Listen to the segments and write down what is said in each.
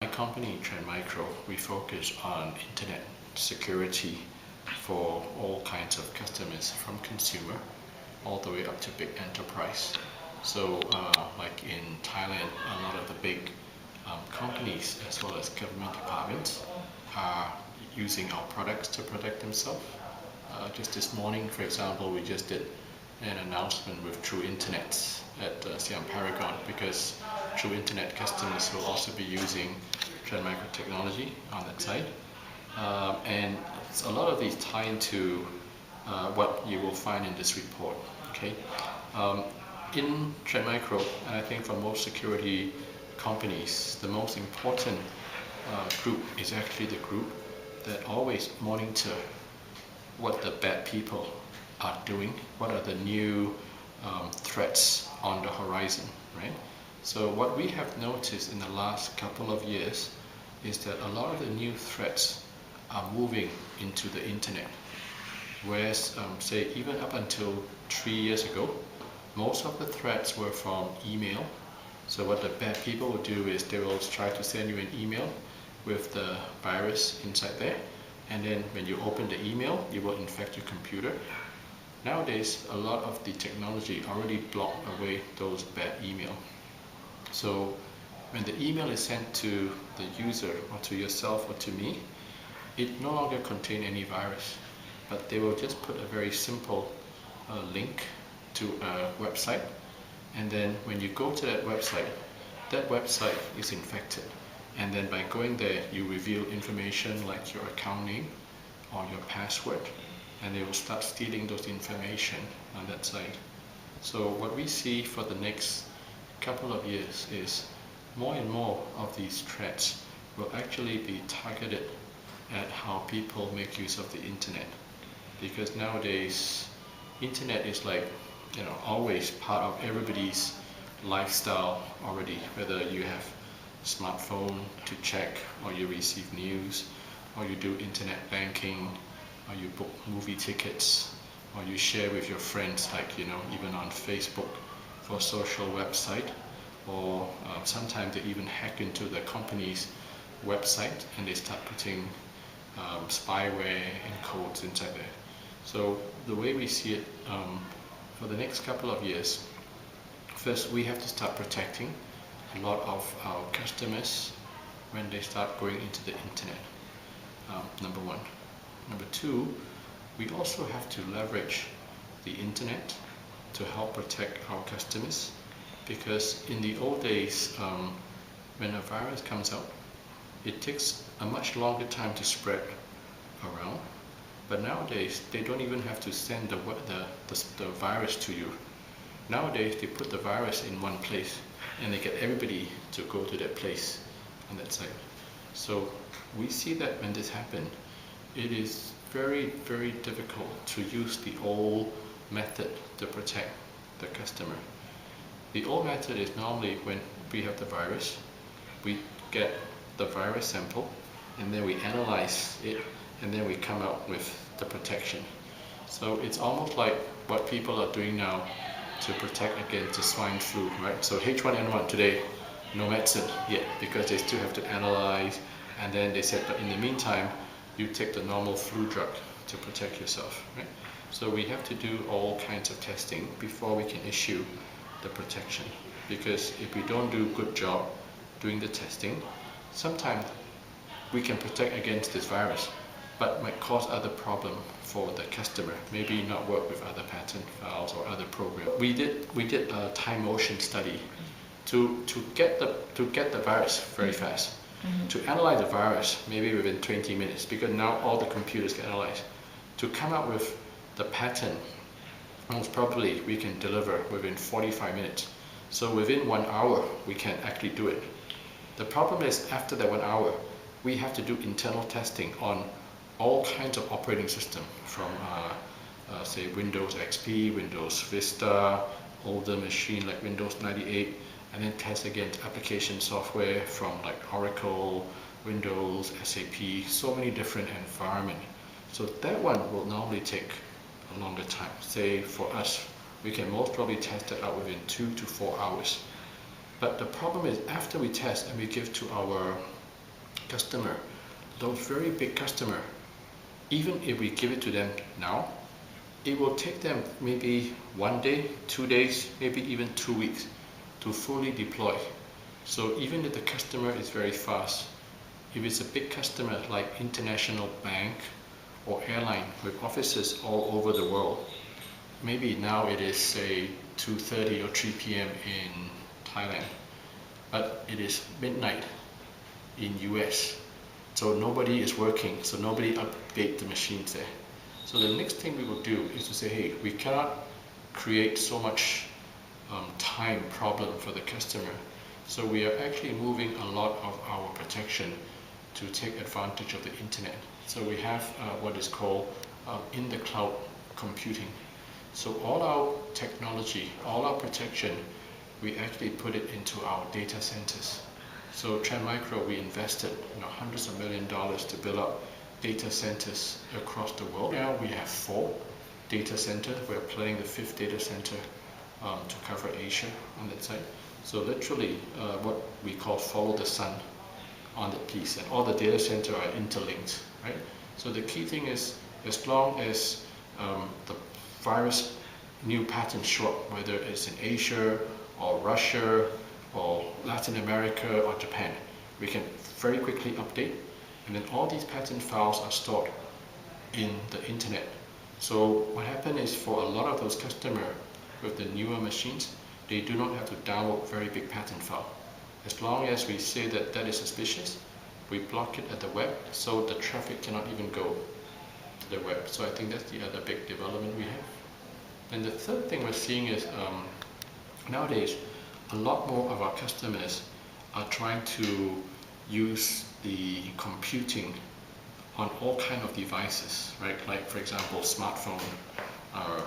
My company, Trend Micro, we focus on internet security for all kinds of customers, from consumer all the way up to big enterprise. So like in Thailand, a lot of the big companies as well as government departments are using our products to protect themselves. Just this morning, for example, we just did an announcement with True Internet at Siam Paragon, because True Internet customers will also be using Trend Micro technology on that side. And a lot of these tie into what you will find in this report. Okay, in Trend Micro, and I think for most security companies, the most important group is actually the group that always monitor what the bad people are doing, what are the new threats on the horizon, right? So what we have noticed in the last couple of years is that a lot of the new threats are moving into the internet. Whereas, say, even up until 3 years ago, most of the threats were from email. So what the bad people will do is they will try to send you an email with the virus inside there, and then when you open the email, you will infect your computer. Nowadays, a lot of the technology already block away those bad email. So when the email is sent to the user or to yourself or to me, it no longer contains any virus, but they will just put a very simple link to a website, and then when you go to that website is infected, and then by going there you reveal information like your account name or your password, and they will start stealing those information on that site. So what we see for the next couple of years is more and more of these threats will actually be targeted at how people make use of the internet, because nowadays internet is like, you know, always part of everybody's lifestyle already, whether you have smartphone to check, or you receive news, or you do internet banking, or you book movie tickets, or you share with your friends, like, you know, even on Facebook for social website, or sometimes they even hack into the company's website and they start putting spyware and codes inside there. So the way we see it for the next couple of years, first we have to start protecting a lot of our customers when they start going into the internet, number one. Number two, we also have to leverage the internet to help protect our customers, because in the old days, when a virus comes out, it takes a much longer time to spread around, but nowadays they don't even have to send the virus to you. Nowadays they put the virus in one place and they get everybody to go to that place on that site. So we see that when this happens, it is very, very difficult to use the old method to protect the customer. The old method is normally when we have the virus, we get the virus sample and then we analyze it, and then we come out with the protection. So it's almost like what people are doing now to protect against the swine flu, right? So H1N1 today, no medicine yet, because they still have to analyze, and then they said, but in the meantime, you take the normal flu drug to protect yourself, right? So we have to do all kinds of testing before we can issue the protection, because if we don't do a good job doing the testing, sometimes we can protect against this virus, but might cause other problem for the customer, maybe not work with other patent files or other programs. We did a time motion study to get the virus very fast, to analyze the virus maybe within 20 minutes, because now all the computers can analyze, to come out with the patent. Most probably we can deliver within 45 minutes. So within 1 hour we can actually do it. The problem is, after that 1 hour, we have to do internal testing on all kinds of operating system, from say Windows XP, Windows Vista, older machine like Windows 98, and then test against application software from like Oracle, Windows, SAP, so many different environments. So that one will normally take a longer time. Say for us, we can most probably test it out within 2 to 4 hours. But the problem is, after we test and we give to our customer, those very big customer, even if we give it to them now, it will take them maybe 1 day, 2 days, maybe even 2 weeks to fully deploy. So even if the customer is very fast, if it's a big customer like international bank or airline with offices all over the world, maybe now it is say 2:30 or 3 p.m. in Thailand, but it is midnight in US. So nobody is working, so nobody update the machines there. So the next thing we will do is to say, hey, we cannot create so much time problem for the customer. So we are actually moving a lot of our protection to take advantage of the internet. So we have what is called in the cloud computing. So all our technology, all our protection, we actually put it into our data centers. So Trend Micro, we invested hundreds of $millions to build up data centers across the world. Now we have 4 data centers. We're planning the 5th data center to cover Asia on that side. So literally what we call follow the sun on that piece, and all the data center are interlinked, right? So the key thing is, as long as the virus new pattern show up, whether it's in Asia or Russia or Latin America or Japan, we can very quickly update, and then all these pattern files are stored in the internet. So what happened is, for a lot of those customers with the newer machines, they do not have to download very big pattern file. As long as we say that that is suspicious, we block it at the web, so the traffic cannot even go to the web. So I think that's the other big development we have. And the third thing we're seeing is nowadays a lot more of our customers are trying to use the computing on all kind of devices, right? Like for example, smartphone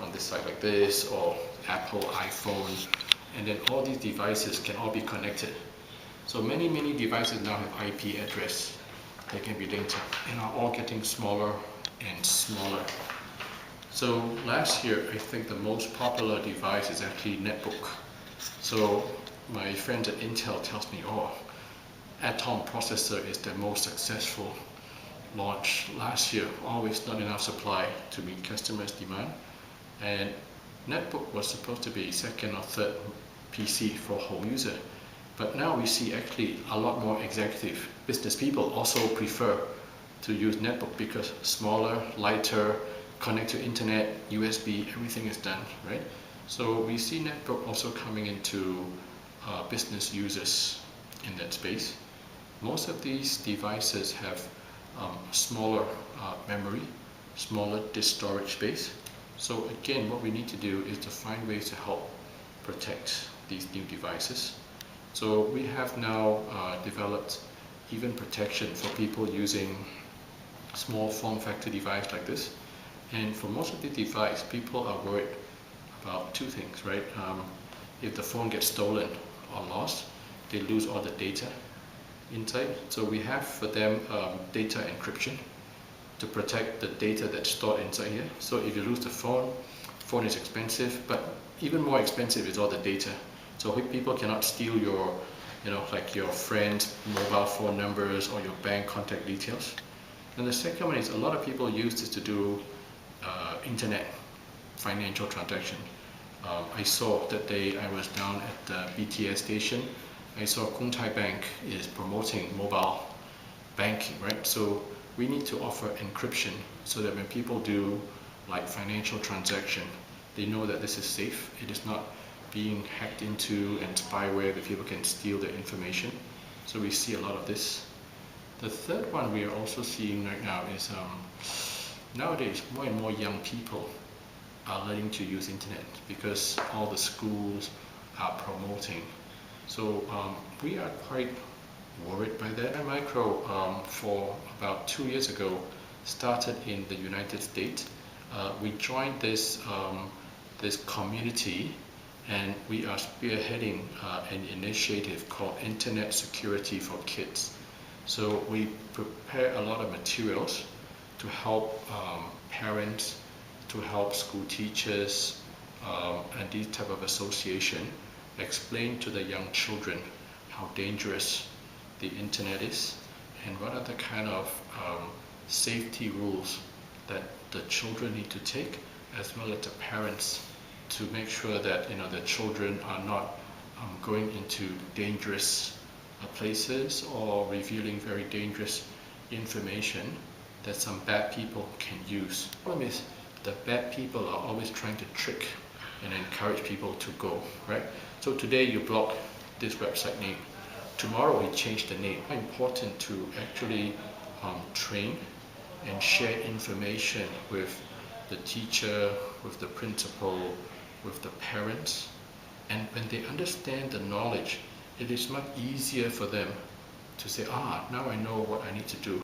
on this side like this, or Apple iPhone, and then all these devices can all be connected. So many devices now have IP address that can be linked up, and are all getting smaller and smaller. So last year, I think the most popular device is actually netbook. So my friends at Intel tells me, oh, Atom processor is the most successful launch last year. Always not enough supply to meet customers' demand, and netbook was supposed to be 2nd or 3rd PC for home user. But now we see actually a lot more executive business people also prefer to use netbook, because smaller, lighter, connect to internet, USB, everything is done, right? So we see netbook also coming into business users in that space. Most of these devices have smaller memory, smaller disk storage space. So again, what we need to do is to find ways to help protect these new devices. So we have now developed even protection for people using small form factor device like this. And for most of the device, people are worried about 2 things, right? If the phone gets stolen or lost, they lose all the data inside. So we have for them data encryption to protect the data that's stored inside here. So if you lose the phone is expensive, but even more expensive is all the data. So people cannot steal your, like your friend's mobile phone numbers or your bank contact details. And the second one is, a lot of people use this to do internet financial transaction. I saw that day I was down at the BTS station. I saw Kung Thai Bank is promoting mobile banking, right? So we need to offer encryption so that when people do like financial transaction, they know that this is safe. It is not being hacked into and spyware that people can steal their information. So we see a lot of this. The third one we are also seeing right now is nowadays more and more young people are learning to use internet because all the schools are promoting. So we are quite worried by that. Micro for about 2 years ago started in the United States. We joined this community, and we are spearheading an initiative called Internet Security for Kids. So we prepare a lot of materials to help parents, to help school teachers, and these type of association explain to the young children how dangerous the internet is, and what are the kind of safety rules that the children need to take, as well as the parents, to make sure that the children are not going into dangerous places or revealing very dangerous information that some bad people can use. The problem is the bad people are always trying to trick and encourage people to go, right? So today you block this website name. Tomorrow we change the name. It's important to actually train and share information with the teacher, with the principal, with the parents. And when they understand the knowledge, it is much easier for them to say, now I know what I need to do.